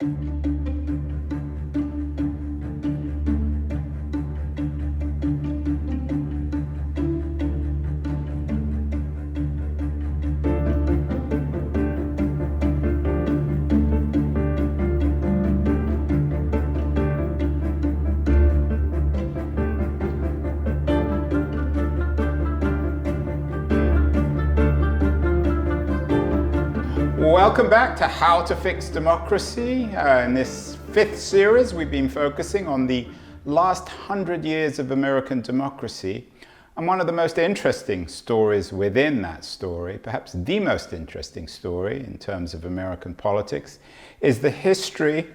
Welcome back to How to Fix Democracy. In this fifth series, we've been focusing on the last 100 years of American democracy. And one of the most interesting stories within that story, perhaps the most interesting story in terms of American politics, is the history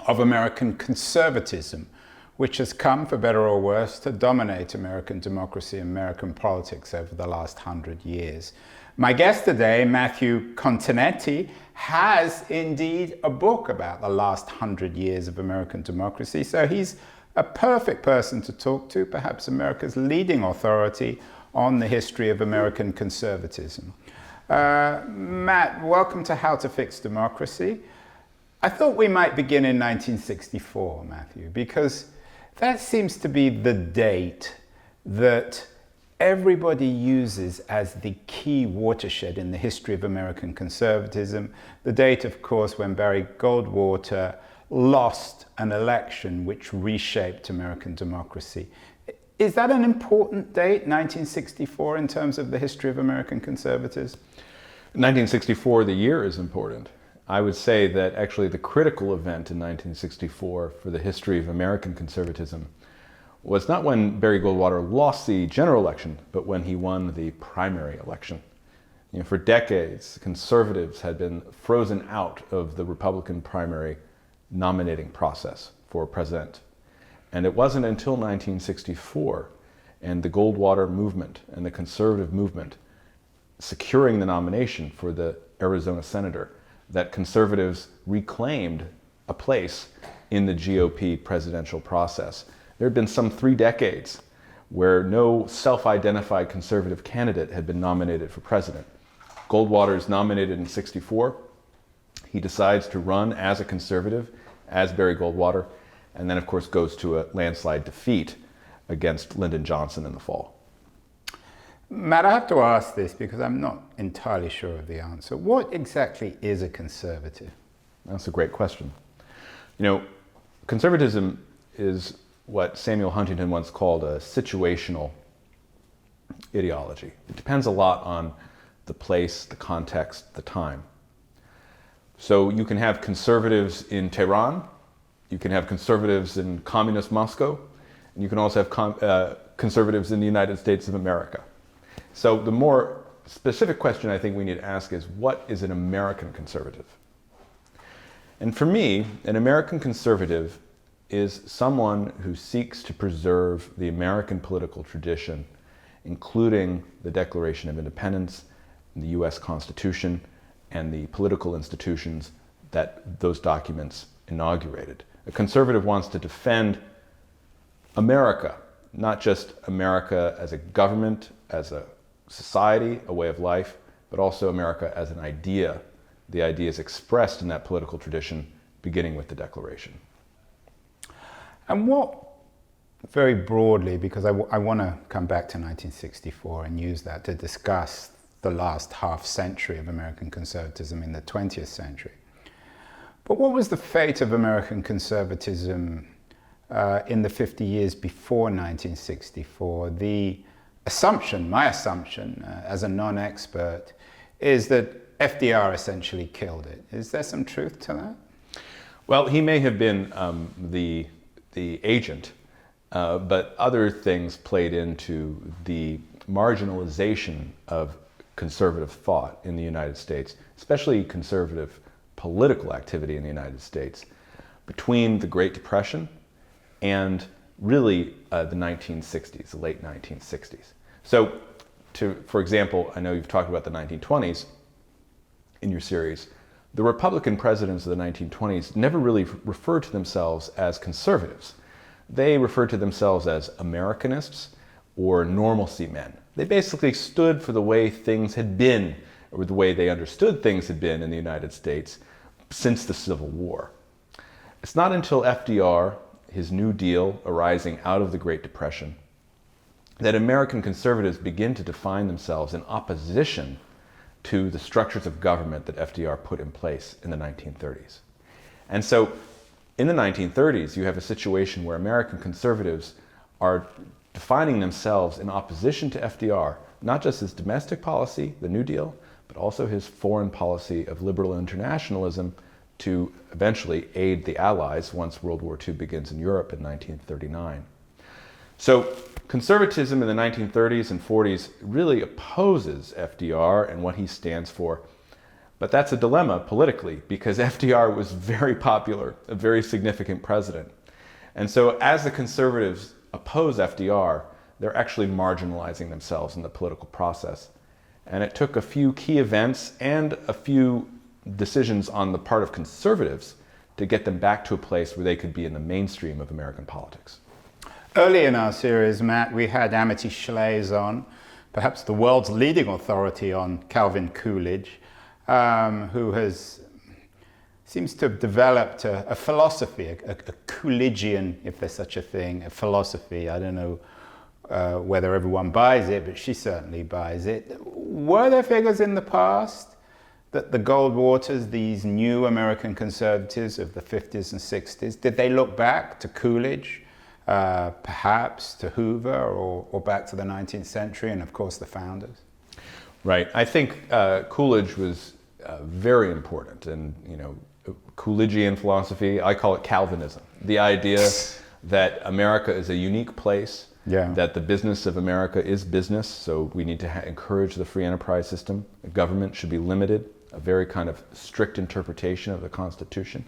of American conservatism, which has come, for better or worse, to dominate American democracy and American politics over the last 100 years. My guest today, Matthew Continetti, has indeed a book about the last 100 years of American democracy, so he's a perfect person to talk to, perhaps America's leading authority on the history of American conservatism. Matt, welcome to How to Fix Democracy. I thought we might begin in 1964, Matthew, because that seems to be the date that everybody uses as the key watershed in the history of American conservatism. The date, of course, when Barry Goldwater lost an election which reshaped American democracy. Is that an important date, 1964, in terms of the history of American conservatives? 1964, the year, is important. I would say that actually the critical event in 1964 for the history of American conservatism was not when Barry Goldwater lost the general election, but when he won the primary election. For decades, conservatives had been frozen out of the Republican primary nominating process for president. And it wasn't until 1964 and the Goldwater movement and the conservative movement securing the nomination for the Arizona senator that conservatives reclaimed a place in the GOP presidential process. There had been some 3 decades where no self-identified conservative candidate had been nominated for president. Goldwater is nominated in '64. He decides to run as a conservative, as Barry Goldwater, and then of course goes to a landslide defeat against Lyndon Johnson in the fall. Matt, I have to ask this because I'm not entirely sure of the answer. What exactly is a conservative? That's a great question. Conservatism is what Samuel Huntington once called a situational ideology. It depends a lot on the place, the context, the time. So you can have conservatives in Tehran, you can have conservatives in communist Moscow, and you can also have conservatives in the United States of America. So the more specific question I think we need to ask is, what is an American conservative? And for me, an American conservative is someone who seeks to preserve the American political tradition, including the Declaration of Independence, the US Constitution, and the political institutions that those documents inaugurated. A conservative wants to defend America, not just America as a government, as a society, a way of life, but also America as an idea. The idea is expressed in that political tradition, beginning with the Declaration. And what, very broadly, because I want to come back to 1964 and use that to discuss the last half century of American conservatism in the 20th century. But what was the fate of American conservatism in the 50 years before 1964? The assumption, my assumption as a non-expert, is that FDR essentially killed it. Is there some truth to that? Well, he may have been the agent, but other things played into the marginalization of conservative thought in the United States, especially conservative political activity in the United States, between the Great Depression and really the 1960s, the late 1960s. So, for example, I know you've talked about the 1920s in your series. The Republican presidents of the 1920s never really referred to themselves as conservatives. They referred to themselves as Americanists or normalcy men. They basically stood for the way things had been, or the way they understood things had been in the United States since the Civil War. It's not until FDR, his New Deal arising out of the Great Depression, that American conservatives begin to define themselves in opposition to the structures of government that FDR put in place in the 1930s. And so in the 1930s, you have a situation where American conservatives are defining themselves in opposition to FDR, not just his domestic policy, the New Deal, but also his foreign policy of liberal internationalism to eventually aid the Allies once World War II begins in Europe in 1939. So conservatism in the 1930s and 40s really opposes FDR and what he stands for. But that's a dilemma politically, because FDR was very popular, a very significant president. And so as the conservatives oppose FDR, they're actually marginalizing themselves in the political process. And it took a few key events and a few decisions on the part of conservatives to get them back to a place where they could be in the mainstream of American politics. Early in our series, Matt, we had Amity Shlaes on, perhaps the world's leading authority on Calvin Coolidge, who seems to have developed a philosophy, a Coolidgean, if there's such a thing, a philosophy. I don't know whether everyone buys it, but she certainly buys it. Were there figures in the past that the Goldwaters, these new American conservatives of the 50s and 60s, did they look back to Coolidge, perhaps to Hoover, or back to the 19th century, and of course the founders? Right. I think Coolidge was very important, and Coolidgean philosophy, I call it Calvinism. The idea that America is a unique place, that the business of America is business, so we need to encourage the free enterprise system. The government should be limited, a very kind of strict interpretation of the Constitution.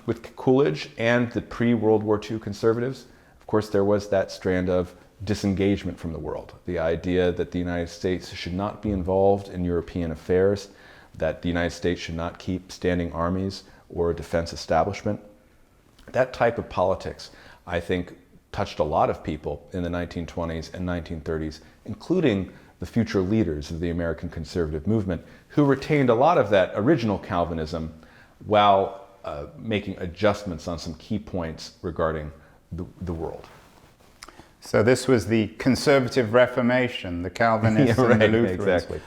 With Coolidge and the pre-World War II conservatives, of course, there was that strand of disengagement from the world. The idea that the United States should not be involved in European affairs, that the United States should not keep standing armies or a defense establishment. That type of politics, I think, touched a lot of people in the 1920s and 1930s, including the future leaders of the American conservative movement, who retained a lot of that original Calvinism while making adjustments on some key points regarding the world. So this was the conservative Reformation, the Calvinists and the Lutherans. Exactly.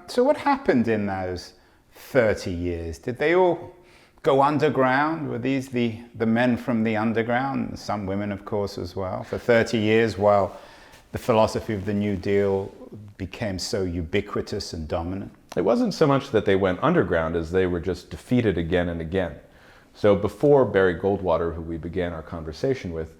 So what happened in those 30 years? Did they all go underground? Were these the men from the underground? Some women, of course, as well. For 30 years, while the philosophy of the New Deal became so ubiquitous and dominant? It wasn't so much that they went underground as they were just defeated again and again. So before Barry Goldwater, who we began our conversation with,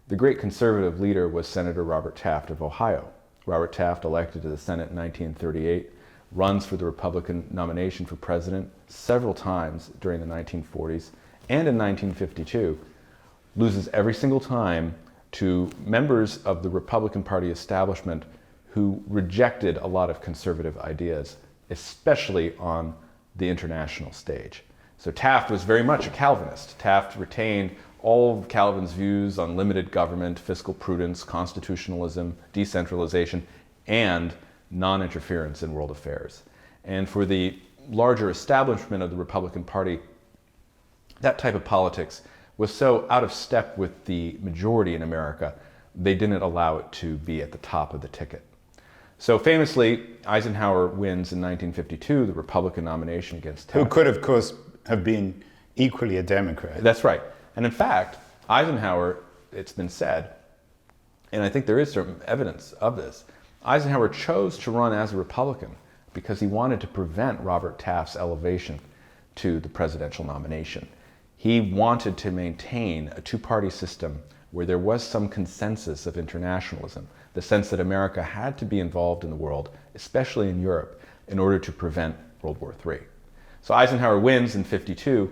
the great conservative leader was Senator Robert Taft of Ohio. Robert Taft, elected to the Senate in 1938, runs for the Republican nomination for president several times during the 1940s and in 1952, loses every single time to members of the Republican Party establishment who rejected a lot of conservative ideas, especially on the international stage. So Taft was very much a Calvinist. Taft retained all of Calvin's views on limited government, fiscal prudence, constitutionalism, decentralization, and non-interference in world affairs. And for the larger establishment of the Republican Party, that type of politics was so out of step with the majority in America, they didn't allow it to be at the top of the ticket. So famously, Eisenhower wins in 1952 the Republican nomination against Taft. Who could, of course, have been equally a Democrat. That's right. And in fact, Eisenhower, it's been said, and I think there is certain evidence of this, Eisenhower chose to run as a Republican because he wanted to prevent Robert Taft's elevation to the presidential nomination. He wanted to maintain a two-party system where there was some consensus of internationalism, the sense that America had to be involved in the world, especially in Europe, in order to prevent World War III. So Eisenhower wins in 52,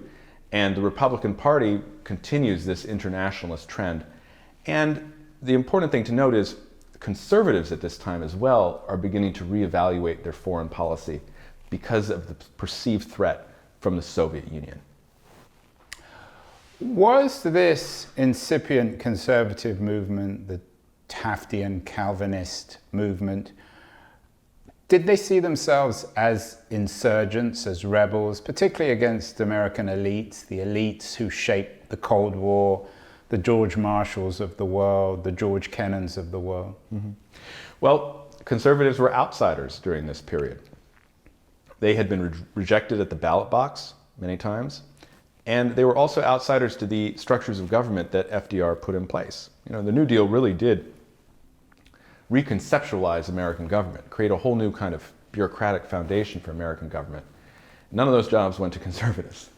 and the Republican Party continues this internationalist trend. And the important thing to note is conservatives at this time as well are beginning to reevaluate their foreign policy because of the perceived threat from the Soviet Union. Was this incipient conservative movement, the Taftian Calvinist movement, Did they see themselves as insurgents, as rebels, particularly against American elites, the elites who shaped the Cold War, the George Marshalls of the world, the George Kennans of the world? Mm-hmm. Well, conservatives were outsiders during this period. They had been rejected at the ballot box many times, and they were also outsiders to the structures of government that FDR put in place. The New Deal really did reconceptualize American government, create a whole new kind of bureaucratic foundation for American government. None of those jobs went to conservatives.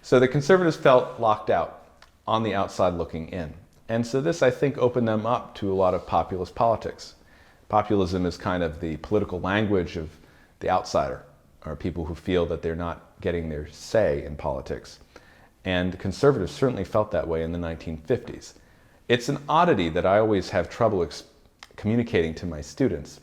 So the conservatives felt locked out, on the outside looking in. And so this, I think, opened them up to a lot of populist politics. Populism is kind of the political language of the outsider, or people who feel that they're not getting their say in politics. And conservatives certainly felt that way in the 1950s. It's an oddity that I always have trouble communicating to my students,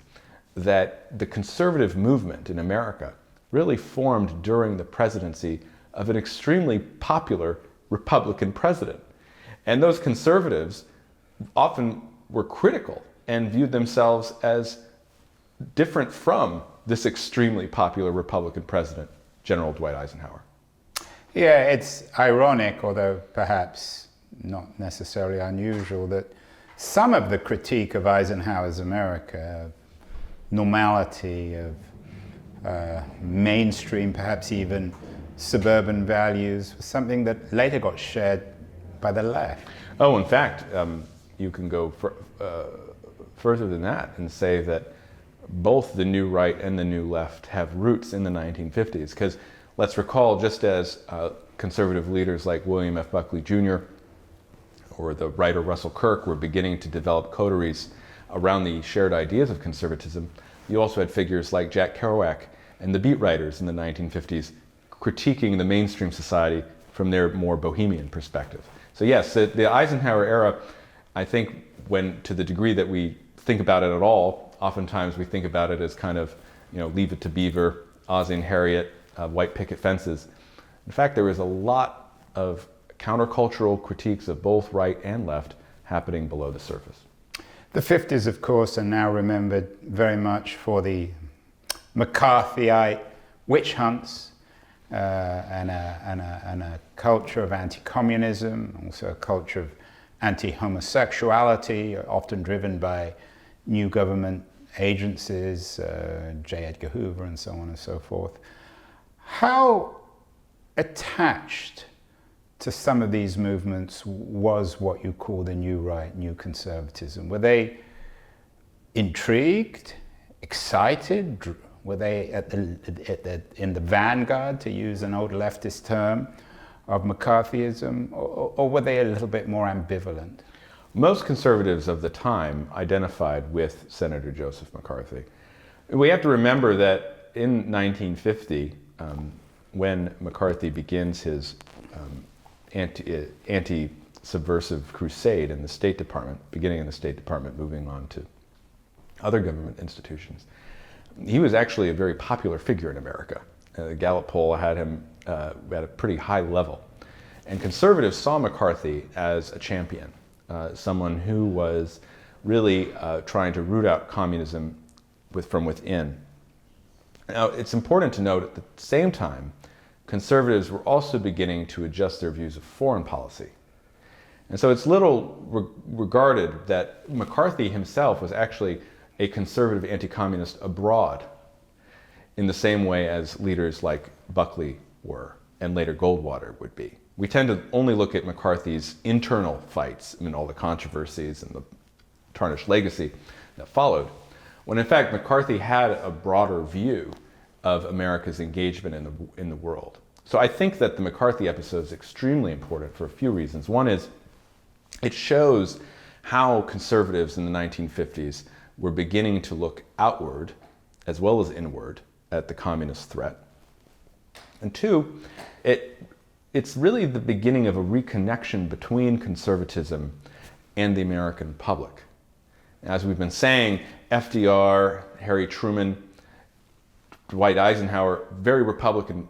that the conservative movement in America really formed during the presidency of an extremely popular Republican president. And those conservatives often were critical and viewed themselves as different from this extremely popular Republican president, General Dwight Eisenhower. Yeah, it's ironic, although perhaps not necessarily unusual, that some of the critique of Eisenhower's America, of normality, of mainstream, perhaps even suburban values, was something that later got shared by the left. Oh, in fact, you can go further than that and say that both the new right and the new left have roots in the 1950s. Because let's recall, just as conservative leaders like William F. Buckley Jr. or the writer Russell Kirk were beginning to develop coteries around the shared ideas of conservatism, you also had figures like Jack Kerouac and the beat writers in the 1950s critiquing the mainstream society from their more bohemian perspective. So yes, the Eisenhower era, I think, when to the degree that we think about it at all, oftentimes we think about it as kind of, Leave It to Beaver, Ozzie and Harriet, white picket fences. In fact, there was a lot of countercultural critiques of both right and left happening below the surface. The 50s, of course, are now remembered very much for the McCarthyite witch hunts and a culture of anti-communism, also a culture of anti-homosexuality, often driven by new government agencies, J. Edgar Hoover and so on and so forth. How attached to some of these movements was what you call the new right, new conservatism? Were they intrigued, excited? Were they in the vanguard, to use an old leftist term, of McCarthyism, or were they a little bit more ambivalent? Most conservatives of the time identified with Senator Joseph McCarthy. We have to remember that in 1950, when McCarthy begins his anti-subversive crusade in the State Department, beginning in the State Department, moving on to other government institutions, he was actually a very popular figure in America. The Gallup poll had him at a pretty high level. And conservatives saw McCarthy as a champion, someone who was really trying to root out communism from within. Now, it's important to note at the same time, conservatives were also beginning to adjust their views of foreign policy. And so it's little regarded that McCarthy himself was actually a conservative anti-communist abroad, in the same way as leaders like Buckley were, and later Goldwater would be. We tend to only look at McCarthy's internal fights, all the controversies and the tarnished legacy that followed, when in fact McCarthy had a broader view of America's engagement in the world. So I think that the McCarthy episode is extremely important for a few reasons. One is it shows how conservatives in the 1950s were beginning to look outward as well as inward at the communist threat. And two, it's really the beginning of a reconnection between conservatism and the American public. As we've been saying, FDR, Harry Truman, Dwight Eisenhower, very Republican,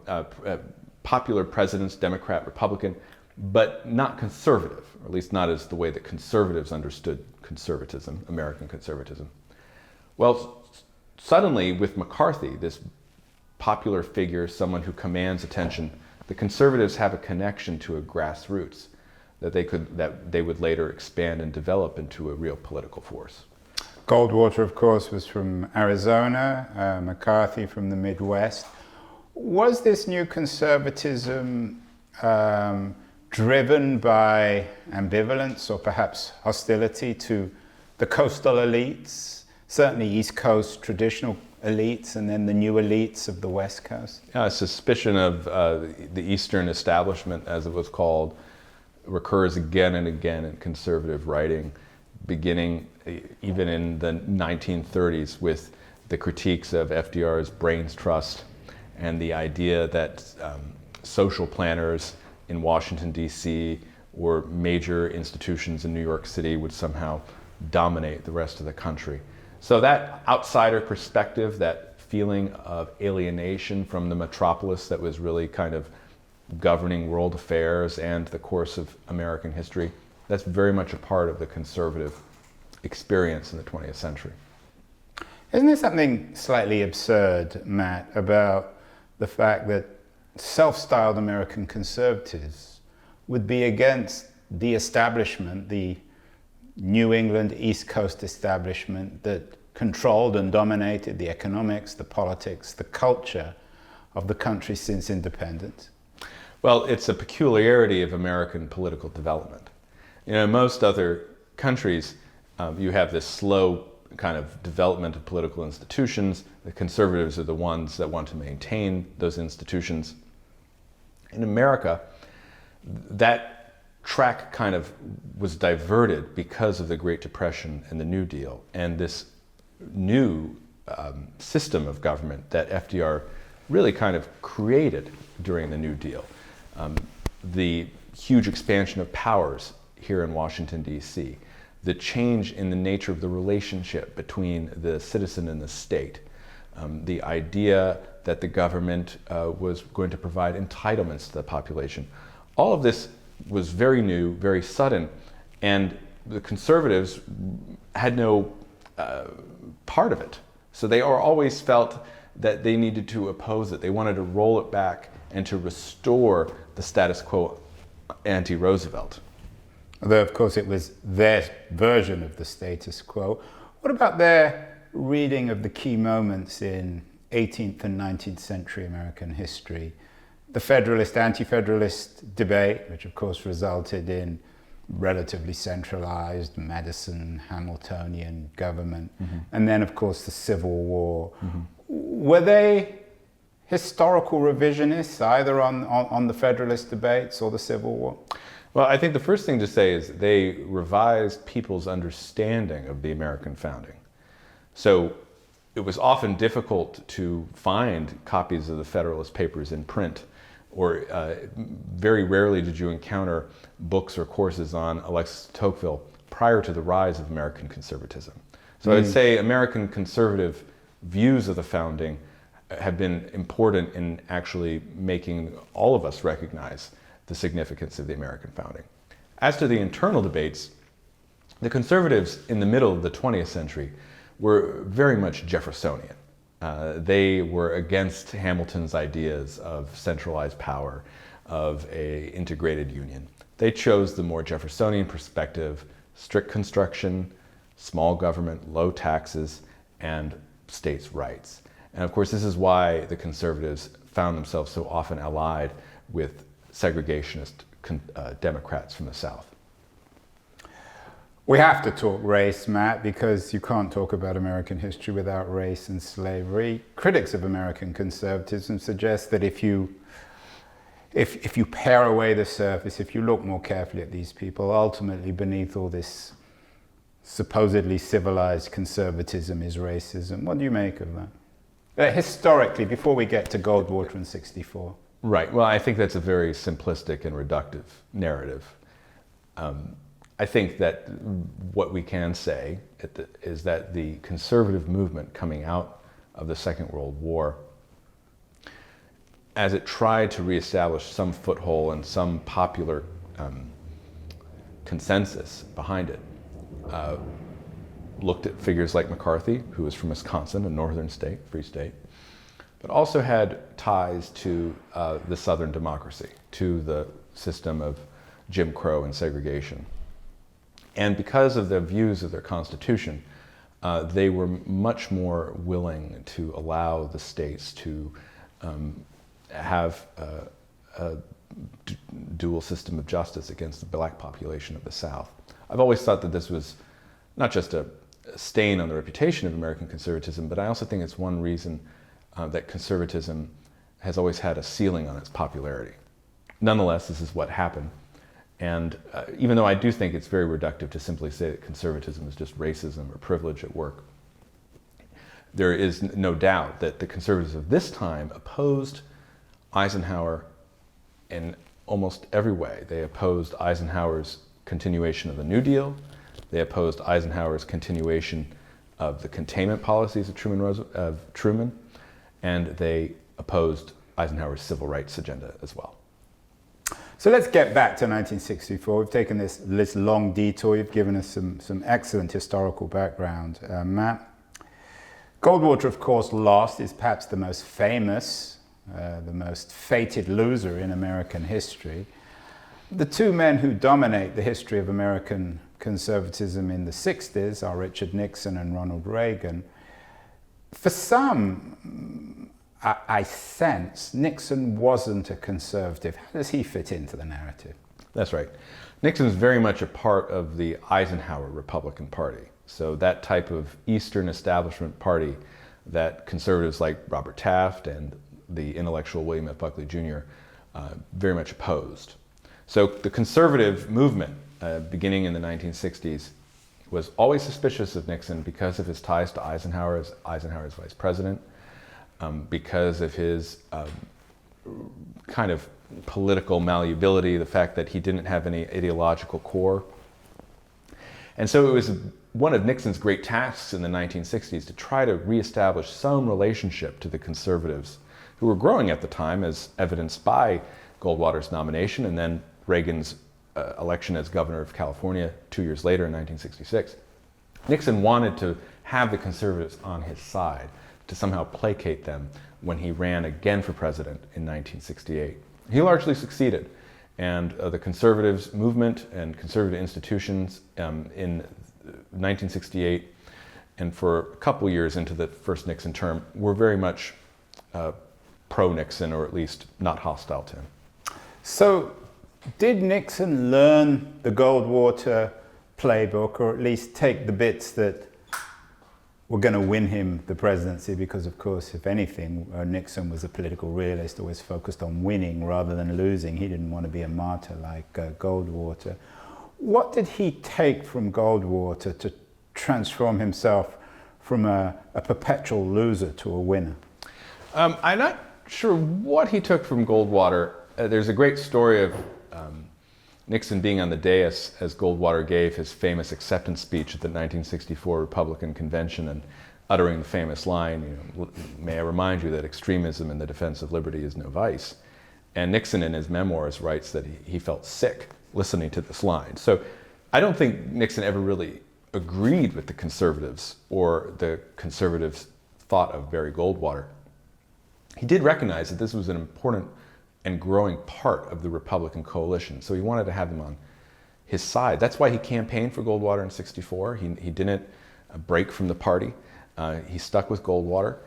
popular presidents, Democrat, Republican, but not conservative, or at least not as the way that conservatives understood conservatism, American conservatism. Well, suddenly, with McCarthy, this popular figure, someone who commands attention, the conservatives have a connection to a grassroots that they would later expand and develop into a real political force. Goldwater, of course, was from Arizona, McCarthy from the Midwest. Was this new conservatism driven by ambivalence or perhaps hostility to the coastal elites, certainly East Coast traditional elites, and then the new elites of the West Coast? A suspicion of the Eastern establishment, as it was called, recurs again and again in conservative writing, beginning even in the 1930s with the critiques of FDR's brains trust and the idea that social planners in Washington, D.C. or major institutions in New York City would somehow dominate the rest of the country. So that outsider perspective, that feeling of alienation from the metropolis that was really kind of governing world affairs and the course of American history, that's very much a part of the conservative experience in the 20th century. Isn't there something slightly absurd, Matt, about the fact that self-styled American conservatives would be against the establishment, the New England East Coast establishment that controlled and dominated the economics, the politics, the culture of the country since independence? Well, it's a peculiarity of American political development. You know, in most other countries, you have this slow kind of development of political institutions. The conservatives are the ones that want to maintain those institutions. In America, that track kind of was diverted because of the Great Depression and the New Deal, and this new system of government that FDR really kind of created during the New Deal. The huge expansion of powers here in Washington, D.C., the change in the nature of the relationship between the citizen and the state, the idea that the government was going to provide entitlements to the population. All of this was very new, very sudden, and the conservatives had no part of it. So they always felt that they needed to oppose it. They wanted to roll it back and to restore the status quo ante-Roosevelt. Although, of course, it was their version of the status quo. What about their reading of the key moments in 18th and 19th century American history? The Federalist, anti-Federalist debate, which of course resulted in relatively centralized Madison, Hamiltonian government, and then, of course, the Civil War. Were they historical revisionists, either on the Federalist debates or the Civil War? Well, I think the first thing to say is they revised people's understanding of the American founding. So it was often difficult to find copies of the Federalist Papers in print, or very rarely did you encounter books or courses on Alexis de Tocqueville prior to the rise of American conservatism. So I'd say American conservative views of the founding have been important in actually making all of us recognize the significance of the American founding. As to the internal debates, the conservatives in the middle of the 20th century were very much Jeffersonian. They were against Hamilton's ideas of centralized power, of an integrated union. They chose the more Jeffersonian perspective: strict construction, small government, low taxes, and states' rights. And of course, this is why the conservatives found themselves so often allied with segregationist Democrats from the South. We have to talk race, Matt, because you can't talk about American history without race and slavery. Critics of American conservatism suggest that if you pare away the surface, if you look more carefully at these people, ultimately beneath all this supposedly civilized conservatism is racism. What do you make of that? Historically, before we get to Goldwater in '64. Right. Well, I think that's a very simplistic and reductive narrative. I think that what we can say is that the conservative movement coming out of the Second World War, as it tried to reestablish some foothold and some popular consensus behind it, looked at figures like McCarthy, who was from Wisconsin, a northern state, free state, but also had ties to the Southern democracy, to the system of Jim Crow and segregation. And because of the views of their constitution, they were much more willing to allow the states to have a dual system of justice against the black population of the South. I've always thought that this was not just a stain on the reputation of American conservatism, but I also think it's one reason that conservatism has always had a ceiling on its popularity. Nonetheless, this is what happened. And even though I do think it's very reductive to simply say that conservatism is just racism or privilege at work, there is no doubt that the conservatives of this time opposed Eisenhower in almost every way. They opposed Eisenhower's continuation of the New Deal. They opposed Eisenhower's continuation of the containment policies of Truman, and they opposed Eisenhower's civil rights agenda as well. So let's get back to 1964. We've taken this long detour. You've given us some excellent historical background, Matt. Goldwater, of course, lost, is perhaps the most famous, the most fated loser in American history. The two men who dominate the history of American conservatism in the 60s are Richard Nixon and Ronald Reagan. For some, I sense Nixon wasn't a conservative. How does he fit into the narrative? That's right. Nixon is very much a part of the Eisenhower Republican Party. So that type of Eastern establishment party that conservatives like Robert Taft and the intellectual William F. Buckley Jr. Very much opposed. So the conservative movement, beginning in the 1960s, was always suspicious of Nixon because of his ties to Eisenhower as Eisenhower's vice president, because of his kind of political malleability, the fact that he didn't have any ideological core. And so it was one of Nixon's great tasks in the 1960s to try to reestablish some relationship to the conservatives who were growing at the time, as evidenced by Goldwater's nomination and then Reagan's election as governor of California 2 years later in 1966. Nixon wanted to have the conservatives on his side, to somehow placate them when he ran again for president in 1968. He largely succeeded, and the conservatives movement and conservative institutions in 1968 and for a couple years into the first Nixon term were very much pro-Nixon, or at least not hostile to him. So did Nixon learn the Goldwater playbook, or at least take the bits that were going to win him the presidency? Because, of course, if anything, Nixon was a political realist, always focused on winning rather than losing. He didn't want to be a martyr like Goldwater. What did he take from Goldwater to transform himself from a perpetual loser to a winner? I'm not sure what he took from Goldwater. There's a great story of Nixon being on the dais as Goldwater gave his famous acceptance speech at the 1964 Republican Convention and uttering the famous line, "May I remind you that extremism in the defense of liberty is no vice." And Nixon in his memoirs writes that he felt sick listening to this line. So I don't think Nixon ever really agreed with the conservatives or the conservatives' thought of Barry Goldwater. He did recognize that this was an important and growing part of the Republican coalition, so he wanted to have them on his side. That's why he campaigned for Goldwater in '64. He didn't break from the party. He stuck with Goldwater.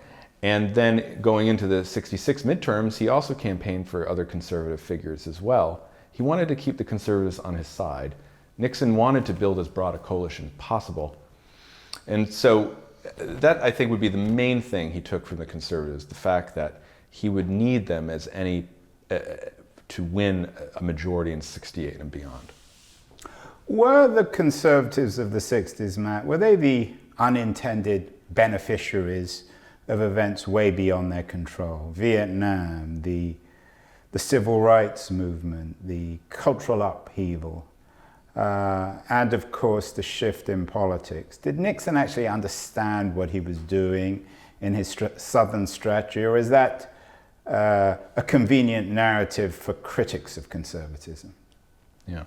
And then going into the '66 midterms, he also campaigned for other conservative figures as well. He wanted to keep the conservatives on his side. Nixon wanted to build as broad a coalition possible. And so that, I think, would be the main thing he took from the conservatives, the fact that he would need them as any to win a majority in '68 and beyond. Were the conservatives of the 60s, Matt, were they the unintended beneficiaries of events way beyond their control? Vietnam, the civil rights movement, the cultural upheaval, and of course the shift in politics. Did Nixon actually understand what he was doing in his Southern strategy, or is that a convenient narrative for critics of conservatism? Yeah.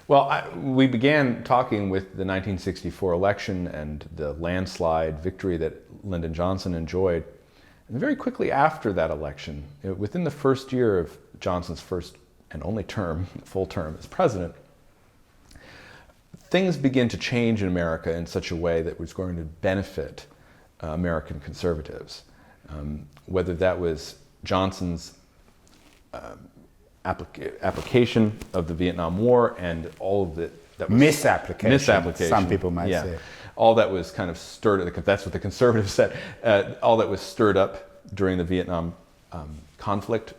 Well, we began talking with the 1964 election and the landslide victory that Lyndon Johnson enjoyed. And very quickly after that election, within the first year of Johnson's first and only term, full term as president, things begin to change in America in such a way that was going to benefit American conservatives. Whether that was Johnson's application of the Vietnam War and all of that was misapplication, some people might say. All that was kind of stirred, that's what the conservatives said, all that was stirred up during the Vietnam conflict,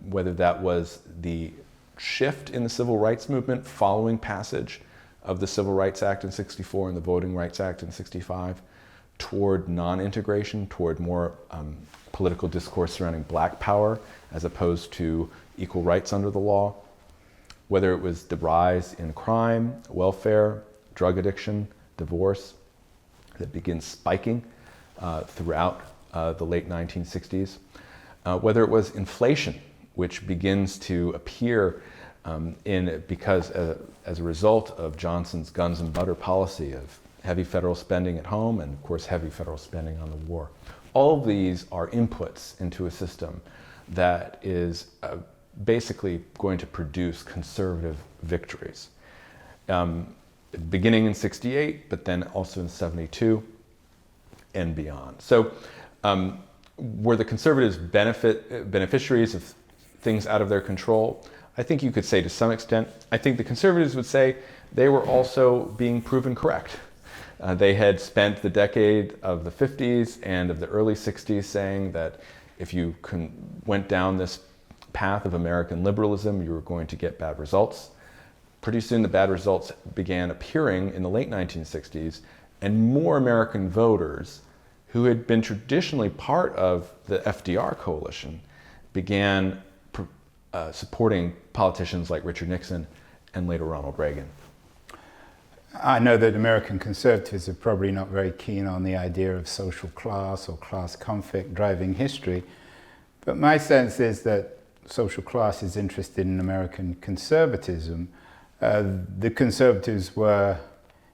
whether that was the shift in the civil rights movement following passage of the Civil Rights Act in '64 and the Voting Rights Act in '65 toward non-integration, toward more political discourse surrounding black power as opposed to equal rights under the law, whether it was the rise in crime, welfare, drug addiction, divorce that begins spiking throughout the late 1960s, whether it was inflation, which begins to appear because as a result of Johnson's guns and butter policy of heavy federal spending at home and of course heavy federal spending on the war. All of these are inputs into a system that is basically going to produce conservative victories. Beginning in '68, but then also in '72 and beyond. So were the conservatives beneficiaries of things out of their control? I think you could say to some extent. I think the conservatives would say they were also being proven correct. They had spent the decade of the 50s and of the early 60s saying that if you went down this path of American liberalism, you were going to get bad results. Pretty soon the bad results began appearing in the late 1960s, and more American voters who had been traditionally part of the FDR coalition began supporting politicians like Richard Nixon and later Ronald Reagan. I know that American conservatives are probably not very keen on the idea of social class or class conflict driving history, but my sense is that social class is interested in American conservatism. The conservatives were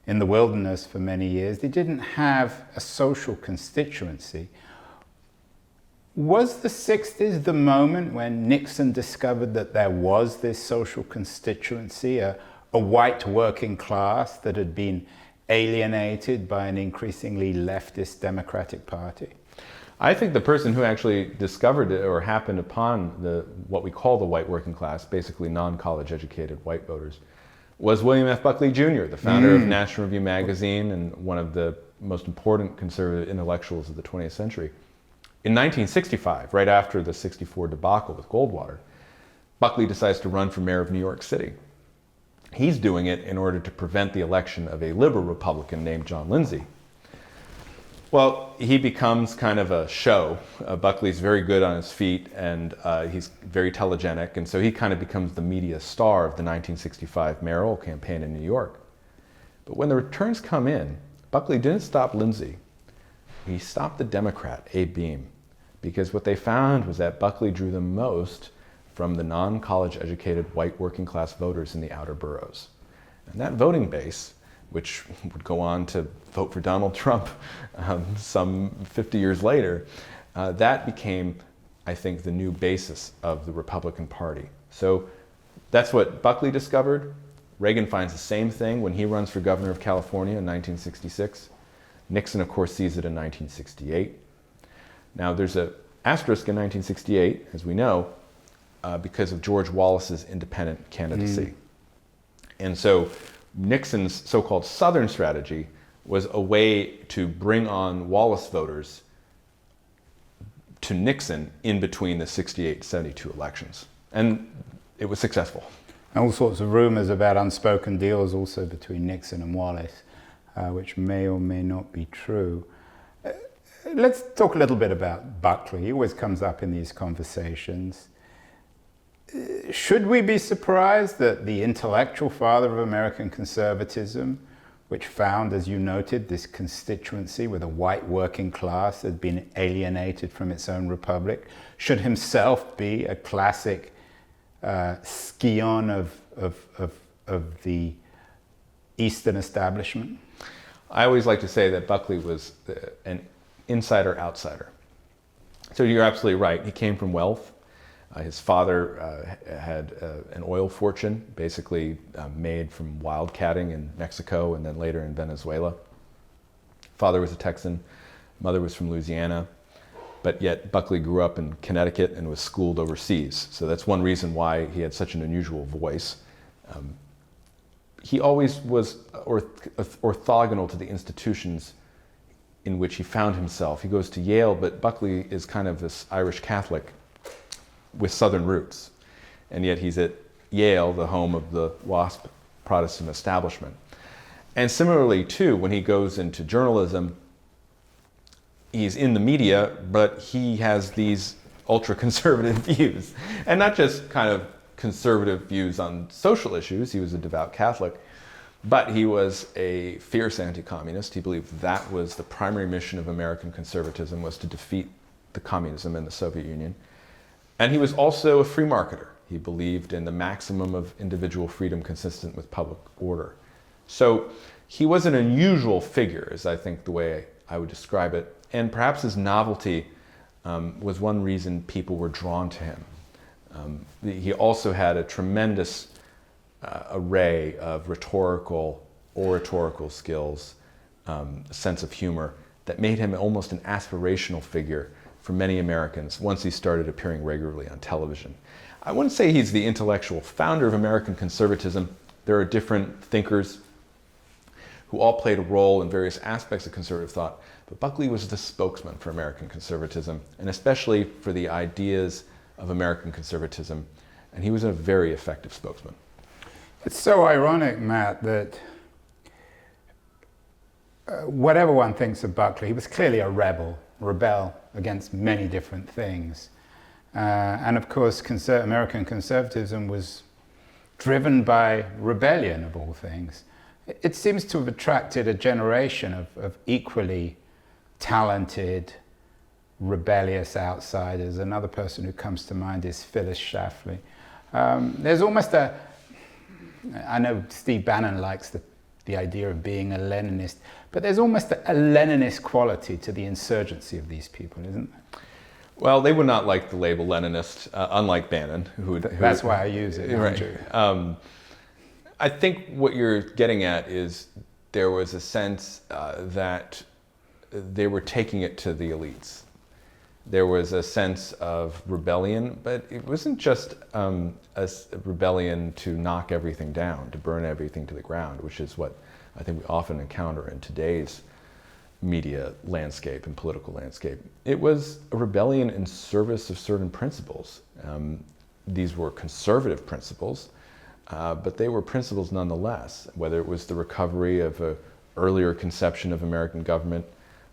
in the wilderness for many years. They didn't have a social constituency. Was the 60s the moment when Nixon discovered that there was this social constituency, a white working class that had been alienated by an increasingly leftist Democratic Party? I think the person who actually discovered it or happened upon what we call the white working class, basically non-college educated white voters, was William F. Buckley Jr., the founder of National Review magazine and one of the most important conservative intellectuals of the 20th century. In 1965, right after the '64 debacle with Goldwater, Buckley decides to run for mayor of New York City. He's doing it in order to prevent the election of a liberal Republican named John Lindsay. Well, he becomes kind of a show. Buckley's very good on his feet and he's very telegenic, and so he kind of becomes the media star of the 1965 mayoral campaign in New York. But when the returns come in, Buckley didn't stop Lindsay. He stopped the Democrat, Abe Beame, because what they found was that Buckley drew the most from the non-college educated white working class voters in the outer boroughs. And that voting base, which would go on to vote for Donald Trump some 50 years later, that became, I think, the new basis of the Republican Party. So that's what Buckley discovered. Reagan finds the same thing when he runs for governor of California in 1966. Nixon, of course, sees it in 1968. Now, there's an asterisk in 1968, as we know, because of George Wallace's independent candidacy. And so Nixon's so-called Southern strategy was a way to bring on Wallace voters to Nixon in between the 68-72 elections. And it was successful. And all sorts of rumors about unspoken deals also between Nixon and Wallace, which may or may not be true. Let's talk a little bit about Buckley. He always comes up in these conversations. Should we be surprised that the intellectual father of American conservatism, which found, as you noted, this constituency with a white working class that had been alienated from its own republic, should himself be a classic scion of of the Eastern establishment? I always like to say that Buckley was an insider-outsider. So you're absolutely right. He came from wealth. His father had an oil fortune, basically made from wildcatting in Mexico and then later in Venezuela. Father was a Texan, mother was from Louisiana, but yet Buckley grew up in Connecticut and was schooled overseas. So that's one reason why he had such an unusual voice. He always was orthogonal to the institutions in which he found himself. He goes to Yale, but Buckley is kind of this Irish Catholic with Southern roots. And yet he's at Yale, the home of the WASP Protestant establishment. And similarly, too, when he goes into journalism, he's in the media, but he has these ultra-conservative views. And not just kind of conservative views on social issues. He was a devout Catholic, but he was a fierce anti-communist. He believed that was the primary mission of American conservatism, was to defeat the communism in the Soviet Union. And he was also a free marketer. He believed in the maximum of individual freedom consistent with public order. So he was an unusual figure, is I think the way I would describe it. And perhaps his novelty was one reason people were drawn to him. He also had a tremendous array of rhetorical, oratorical skills, a sense of humor that made him almost an aspirational figure for many Americans once he started appearing regularly on television. I wouldn't say he's the intellectual founder of American conservatism. There are different thinkers who all played a role in various aspects of conservative thought, but Buckley was the spokesman for American conservatism, and especially for the ideas of American conservatism, and he was a very effective spokesman. It's so ironic, Matt, that whatever one thinks of Buckley, he was clearly a rebel against many different things. And of course, American conservatism was driven by rebellion, of all things. It seems to have attracted a generation of equally talented, rebellious outsiders. Another person who comes to mind is Phyllis Schlafly. There's almost I know Steve Bannon likes the idea of being a Leninist, but there's almost a Leninist quality to the insurgency of these people, isn't there? Well, they would not like the label Leninist, unlike Bannon. That's why I use it. Right. I think what you're getting at is there was a sense that they were taking it to the elites. There was a sense of rebellion, but it wasn't just a rebellion to knock everything down, to burn everything to the ground, which is what I think we often encounter in today's media landscape and political landscape. It was a rebellion in service of certain principles. These were conservative principles, but they were principles nonetheless, whether it was the recovery of an earlier conception of American government,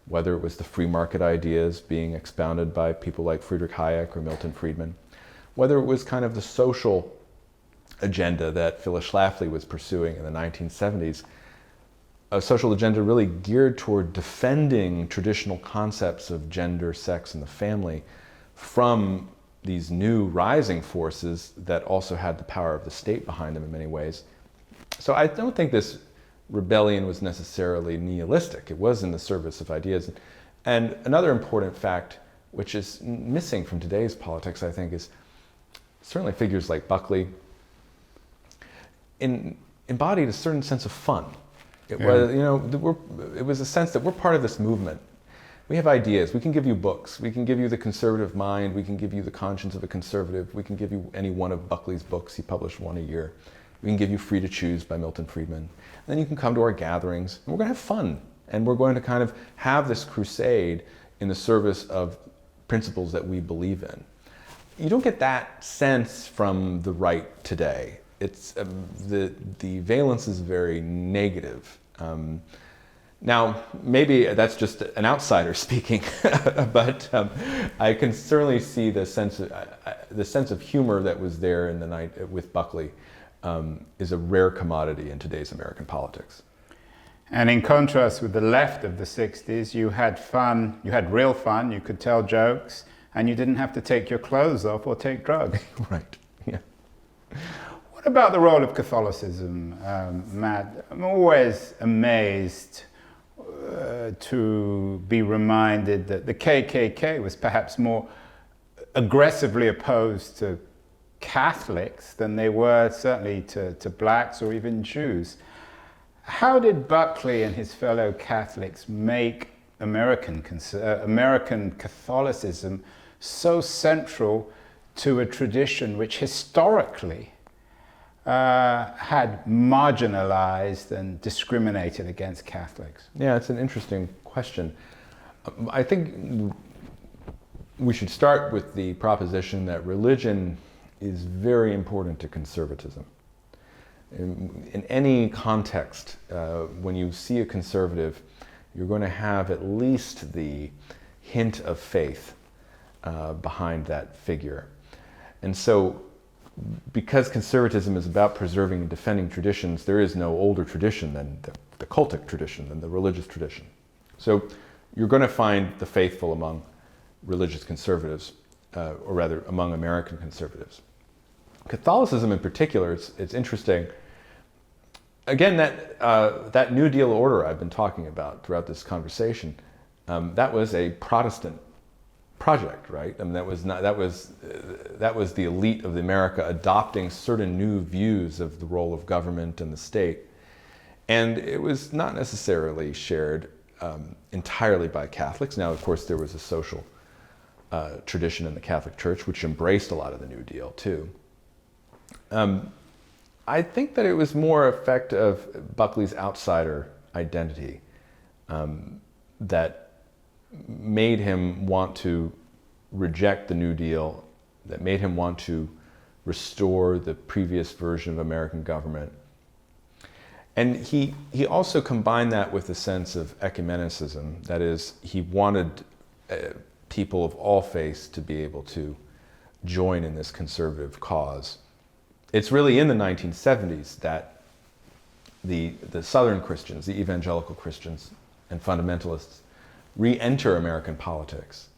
whether it was the free market ideas being expounded by people like Friedrich Hayek or Milton Friedman, whether it was kind of the social agenda that Phyllis Schlafly was pursuing in the 1970s, a social agenda really geared toward defending traditional concepts of gender, sex, and the family from these new rising forces that also had the power of the state behind them in many ways. So I don't think this rebellion was necessarily nihilistic. It was in the service of ideas. And another important fact, which is missing from today's politics, I think, is certainly figures like Buckley embodied a certain sense of fun. It was a sense that we're part of this movement. We have ideas. We can give you books. We can give you The Conservative Mind. We can give you The Conscience of a Conservative. We can give you any one of Buckley's books. He published one a year. We can give you Free to Choose by Milton Friedman. And then you can come to our gatherings, and we're going to have fun. And we're going to kind of have this crusade in the service of principles that we believe in. You don't get that sense from the right today. It's the valence is very negative. Now, maybe that's just an outsider speaking, but I can certainly see the sense of humor that was there in the night with Buckley is a rare commodity in today's American politics. And in contrast with the left of the 60s, you had fun, you had real fun, you could tell jokes, and you didn't have to take your clothes off or take drugs. Right, yeah. What about the role of Catholicism, Matt? I'm always amazed to be reminded that the KKK was perhaps more aggressively opposed to Catholics than they were certainly to blacks or even Jews. How did Buckley and his fellow Catholics make American Catholicism so central to a tradition which historically had marginalized and discriminated against Catholics? Yeah, it's an interesting question. I think we should start with the proposition that religion is very important to conservatism. In any context, when you see a conservative, you're going to have at least the hint of faith behind that figure. And so, because conservatism is about preserving and defending traditions, there is no older tradition than the cultic tradition, than the religious tradition. So you're going to find the faithful among religious conservatives, or rather among American conservatives. Catholicism in particular, it's interesting. Again, that New Deal order I've been talking about throughout this conversation, that was a Protestant project, right? I mean, that was the elite of America adopting certain new views of the role of government and the state, and it was not necessarily shared entirely by Catholics. Now, of course, there was a social tradition in the Catholic Church which embraced a lot of the New Deal too. I think that it was more effect of Buckley's outsider identity that made him want to reject the New Deal, that made him want to restore the previous version of American government. And he also combined that with a sense of ecumenicism. That is, he wanted people of all faiths to be able to join in this conservative cause. It's really in the 1970s that the Southern Christians, the evangelical Christians and fundamentalists, re-enter American politics.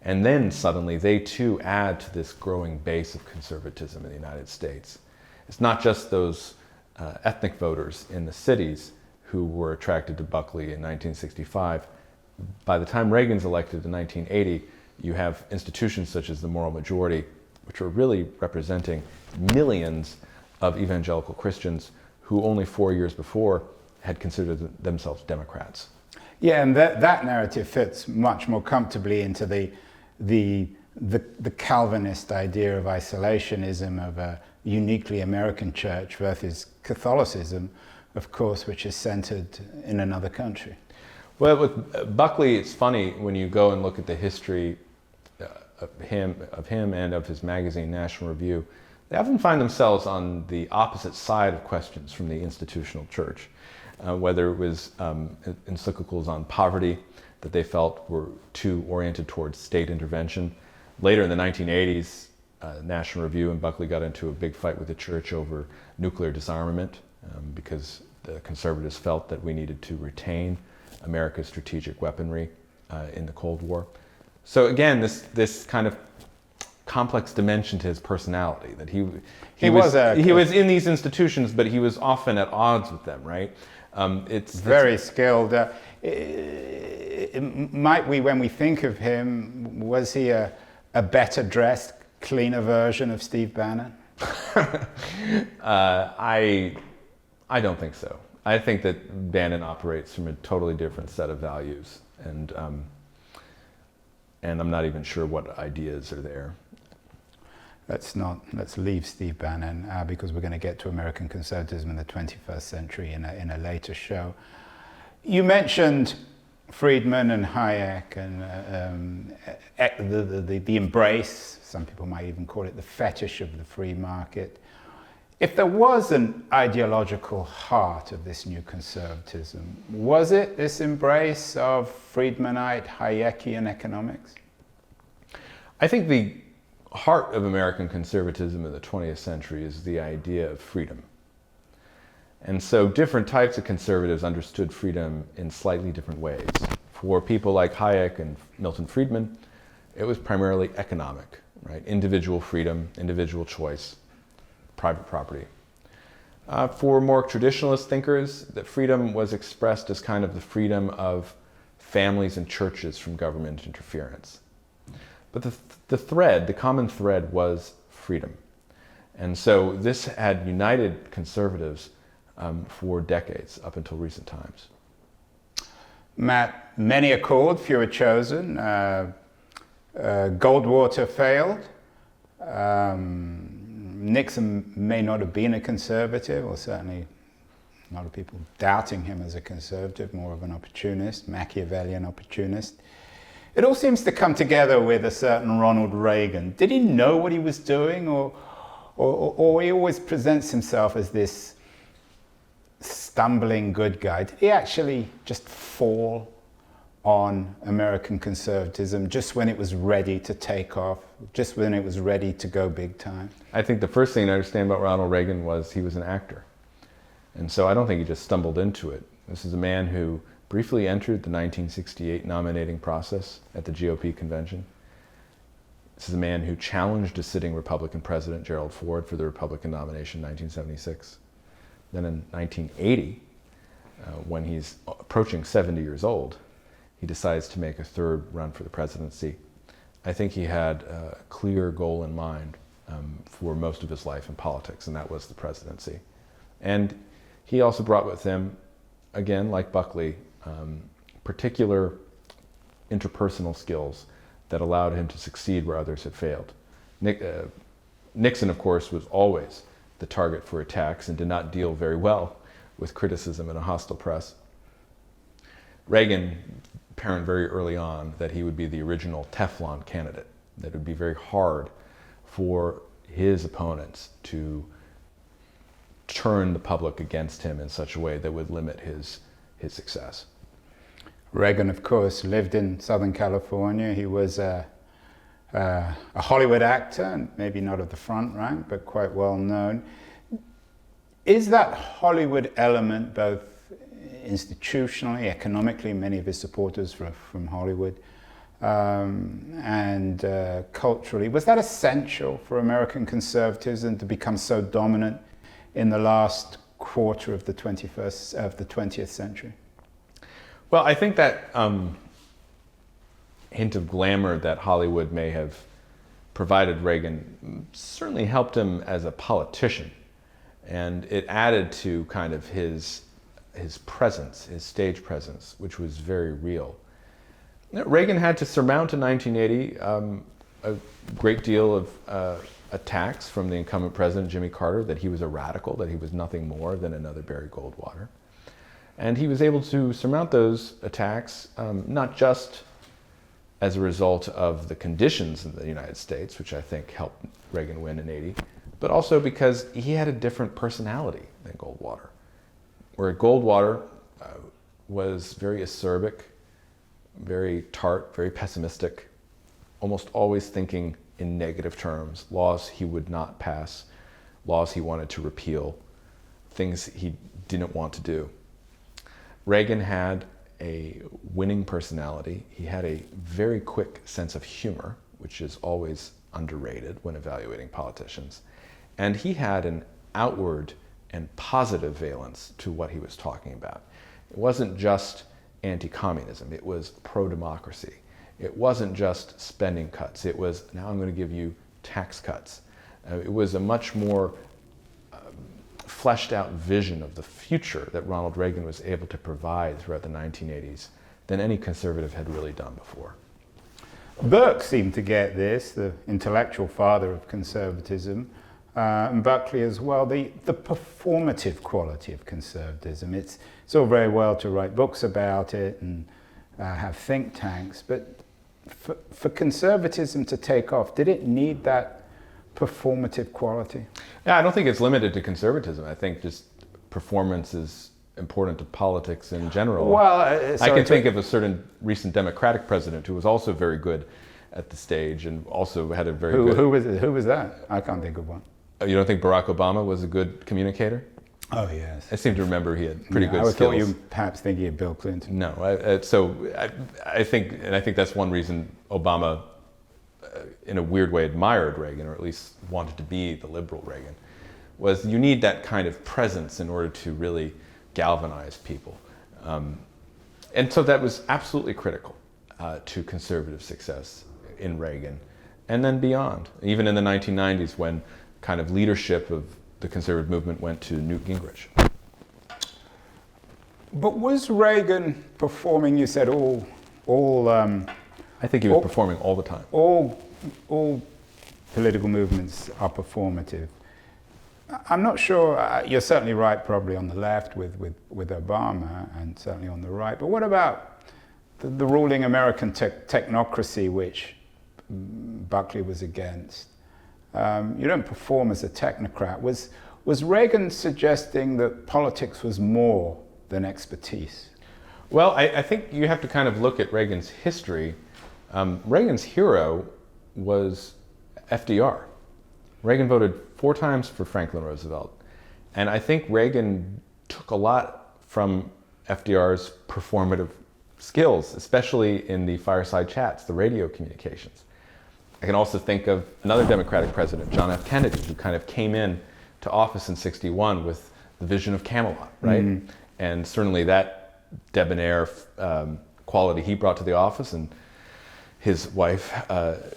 And then suddenly they too add to this growing base of conservatism in the United States. It's not just those ethnic voters in the cities who were attracted to Buckley in 1965. By the time Reagan's elected in 1980, you have institutions such as the moral majority, which are really representing millions of evangelical Christians who only 4 years before had considered themselves Democrats. Yeah, and that narrative fits much more comfortably into the Calvinist idea of isolationism of a uniquely American church versus Catholicism, of course, which is centered in another country. Well, with Buckley, it's funny when you go and look at the history of him and of his magazine, National Review. They often find themselves on the opposite side of questions from the institutional church, whether it was encyclicals on poverty that they felt were too oriented towards state intervention. Later in the 1980s, National Review and Buckley got into a big fight with the church over nuclear disarmament because the conservatives felt that we needed to retain America's strategic weaponry in the Cold War. So again, this kind of complex dimension to his personality, that he was in these institutions, but he was often at odds with them, right? It's very skilled. Might we, when we think of him, was he a better dressed, cleaner version of Steve Bannon? I don't think so. I think that Bannon operates from a totally different set of values, and I'm not even sure what ideas are there. Let's leave Steve Bannon because we're going to get to American conservatism in the 21st century in a later show. You mentioned Friedman and Hayek and the embrace, some people might even call it the fetish of the free market. If there was an ideological heart of this new conservatism, was it this embrace of Friedmanite, Hayekian economics? I think the heart of American conservatism in the 20th century is the idea of freedom. And so different types of conservatives understood freedom in slightly different ways. For people like Hayek and Milton Friedman, it was primarily economic, right? Individual freedom, individual choice, private property. For more traditionalist thinkers, that freedom was expressed as kind of the freedom of families and churches from government interference. But the common thread was freedom. And so this had united conservatives for decades, up until recent times. Matt, many are called, few are chosen. Goldwater failed. Nixon may not have been a conservative, or certainly a lot of people doubting him as a conservative, more of an opportunist, Machiavellian opportunist. It all seems to come together with a certain Ronald Reagan. Did he know what he was doing, or he always presents himself as this stumbling good guy? Did he actually just fall on American conservatism just when it was ready to take off, just when it was ready to go big time? I think the first thing to understand about Ronald Reagan was he was an actor. And so I don't think he just stumbled into it. This is a man who briefly entered the 1968 nominating process at the GOP convention. This is a man who challenged a sitting Republican president, Gerald Ford, for the Republican nomination in 1976. Then in 1980, when he's approaching 70 years old, he decides to make a third run for the presidency. I think he had a clear goal in mind for most of his life in politics, and that was the presidency. And he also brought with him, again, like Buckley, particular interpersonal skills that allowed him to succeed where others had failed. Nixon, of course, was always the target for attacks and did not deal very well with criticism and a hostile press. Reagan apparent very early on that he would be the original Teflon candidate, that it would be very hard for his opponents to turn the public against him in such a way that would limit his success. Reagan, of course, lived in Southern California. He was a Hollywood actor, and maybe not of the front rank, but quite well known. Is that Hollywood element, both institutionally, economically, many of his supporters were from Hollywood, and culturally, was that essential for American conservatism to become so dominant in the last quarter of the 20th century? Well, I think that hint of glamour that Hollywood may have provided Reagan certainly helped him as a politician, and it added to kind of his presence, his stage presence, which was very real. Reagan had to surmount in 1980 a great deal of attacks from the incumbent president, Jimmy Carter, that he was a radical, that he was nothing more than another Barry Goldwater. And he was able to surmount those attacks, not just as a result of the conditions in the United States, which I think helped Reagan win in '80, but also because he had a different personality than Goldwater. Where Goldwater was very acerbic, very tart, very pessimistic, almost always thinking in negative terms, laws he would not pass, laws he wanted to repeal, things he didn't want to do. Reagan had a winning personality. He had a very quick sense of humor, which is always underrated when evaluating politicians. And he had an outward and positive valence to what he was talking about. It wasn't just anti-communism, it was pro-democracy. It wasn't just spending cuts, it was, now I'm going to give you tax cuts. It was a much more fleshed out vision of the future that Ronald Reagan was able to provide throughout the 1980s than any conservative had really done before. Burke seemed to get this, the intellectual father of conservatism, and Buckley as well, the performative quality of conservatism. It's all very well to write books about it and have think tanks, but for conservatism to take off, did it need that performative quality? Yeah, I don't think it's limited to conservatism. I think just performance is important to politics in general. Well, I can think of a certain recent Democratic president who was also very good at the stage and also had a very good... Who was that? I can't think of one. You don't think Barack Obama was a good communicator? Oh, yes. I seem to remember he had pretty good skills. I thought you perhaps thinking of Bill Clinton. No, I think that's one reason Obama, in a weird way, admired Reagan, or at least wanted to be the liberal Reagan, was you need that kind of presence in order to really galvanize people. And so that was absolutely critical to conservative success in Reagan and then beyond, even in the 1990s when kind of leadership of the conservative movement went to Newt Gingrich. But was Reagan performing, you said, I think he was performing all the time. All political movements are performative. I'm not sure, you're certainly right probably on the left with Obama and certainly on the right, but what about the ruling American technocracy which Buckley was against? You don't perform as a technocrat. Was Reagan suggesting that politics was more than expertise? Well, I think you have to kind of look at Reagan's history. Reagan's hero was FDR. Reagan voted 4 times for Franklin Roosevelt. And I think Reagan took a lot from FDR's performative skills, especially in the fireside chats, the radio communications. I can also think of another Democratic president, John F. Kennedy, who kind of came in to office in *61 with the vision of Camelot, right? Mm-hmm. And certainly that debonair quality he brought to the office, and his wife,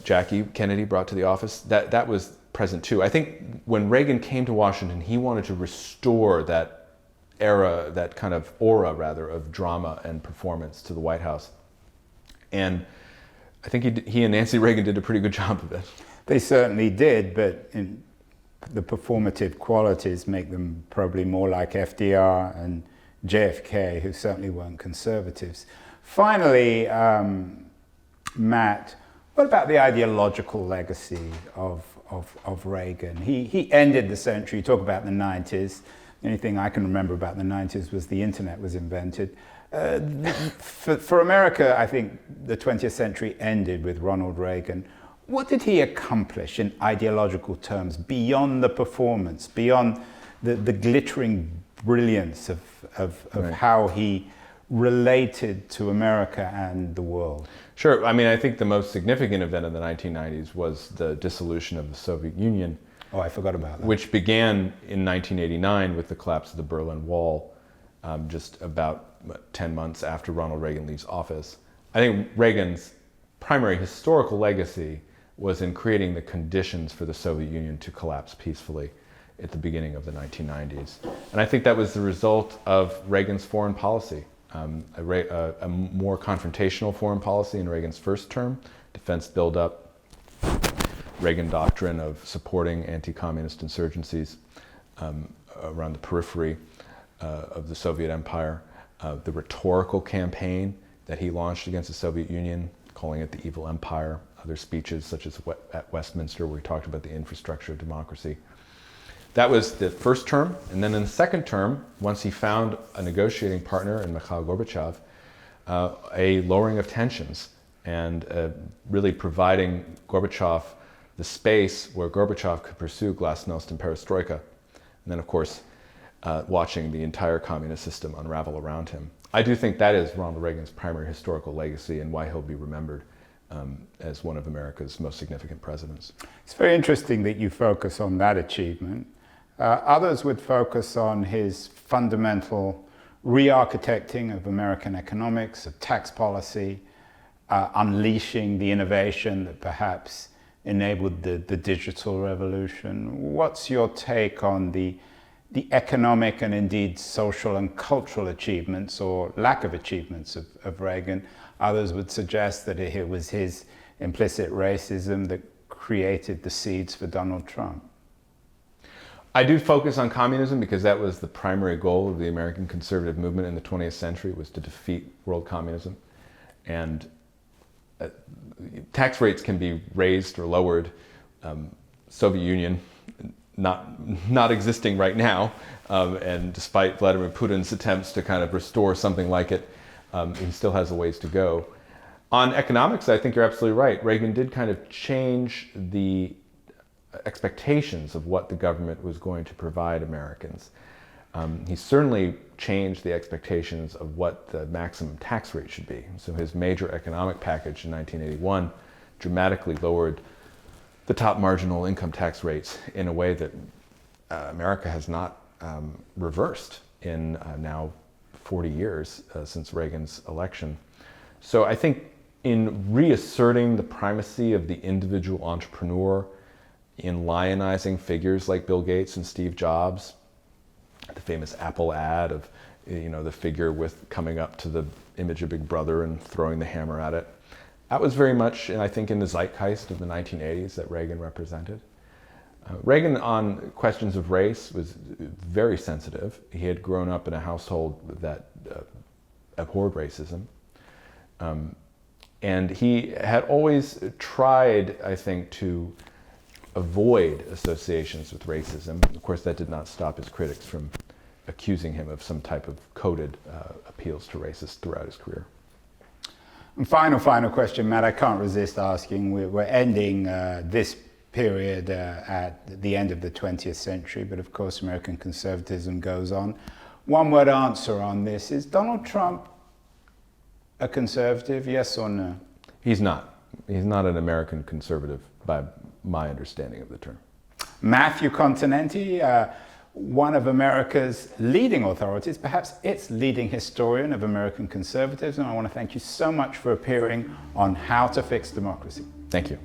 Jackie Kennedy, brought to the office, that was present too. I think when Reagan came to Washington, he wanted to restore that era, that kind of aura, rather, of drama and performance to the White House. And I think he and Nancy Reagan did a pretty good job of it. They certainly did, but the performative qualities make them probably more like FDR and JFK, who certainly weren't conservatives. Finally, Matt, what about the ideological legacy of Reagan? He ended the century. You talk about the 90s. The only thing I can remember about the 90s was the internet was invented. For America, I think the 20th century ended with Ronald Reagan. What did he accomplish in ideological terms beyond the performance, beyond the glittering brilliance of right. how he related to America and the world? Sure. I mean, I think the most significant event of the 1990s was the dissolution of the Soviet Union. Oh, I forgot about that. Which began in 1989 with the collapse of the Berlin Wall, just about 10 months after Ronald Reagan leaves office. I think Reagan's primary historical legacy was in creating the conditions for the Soviet Union to collapse peacefully at the beginning of the 1990s. And I think that was the result of Reagan's foreign policy. A more confrontational foreign policy in Reagan's first term, defense buildup, Reagan doctrine of supporting anti-communist insurgencies around the periphery of the Soviet Empire, the rhetorical campaign that he launched against the Soviet Union, calling it the evil empire, other speeches such as at Westminster where he talked about the infrastructure of democracy. That was the first term, and then in the second term, once he found a negotiating partner in Mikhail Gorbachev, a lowering of tensions and really providing Gorbachev the space where Gorbachev could pursue glasnost and perestroika, and then of course watching the entire communist system unravel around him. I do think that is Ronald Reagan's primary historical legacy and why he'll be remembered as one of America's most significant presidents. It's very interesting that you focus on that achievement. Others would focus on his fundamental re-architecting of American economics, of tax policy, unleashing the innovation that perhaps enabled the digital revolution. What's your take on the economic and indeed social and cultural achievements or lack of achievements of Reagan? Others would suggest that it was his implicit racism that created the seeds for Donald Trump. I do focus on communism because that was the primary goal of the American conservative movement in the 20th century, was to defeat world communism. And tax rates can be raised or lowered. Soviet Union not existing right now, and despite Vladimir Putin's attempts to kind of restore something like it, he still has a ways to go. On economics, I think you're absolutely right. Reagan did kind of change the expectations of what the government was going to provide Americans. He certainly changed the expectations of what the maximum tax rate should be. So his major economic package in 1981 dramatically lowered the top marginal income tax rates in a way that America has not reversed in now 40 years since Reagan's election. So I think in reasserting the primacy of the individual entrepreneur, in lionizing figures like Bill Gates and Steve Jobs, the famous Apple ad of the figure with coming up to the image of Big Brother and throwing the hammer at it, that was very much, I think, in the zeitgeist of the 1980s that Reagan represented. Reagan, on questions of race, was very sensitive. He had grown up in a household that abhorred racism. And he had always tried, I think, to avoid associations with racism. Of course, that did not stop his critics from accusing him of some type of coded appeals to racists throughout his career. And final question, Matt, I can't resist asking. We're ending this period at the end of the 20th century, but of course American conservatism goes on. One word answer on this: is Donald Trump a conservative, yes or no? He's not. He's not an American conservative by my understanding of the term. Matthew Continetti, one of America's leading authorities, perhaps its leading historian of American conservatism. I want to thank you so much for appearing on How to Fix Democracy. Thank you.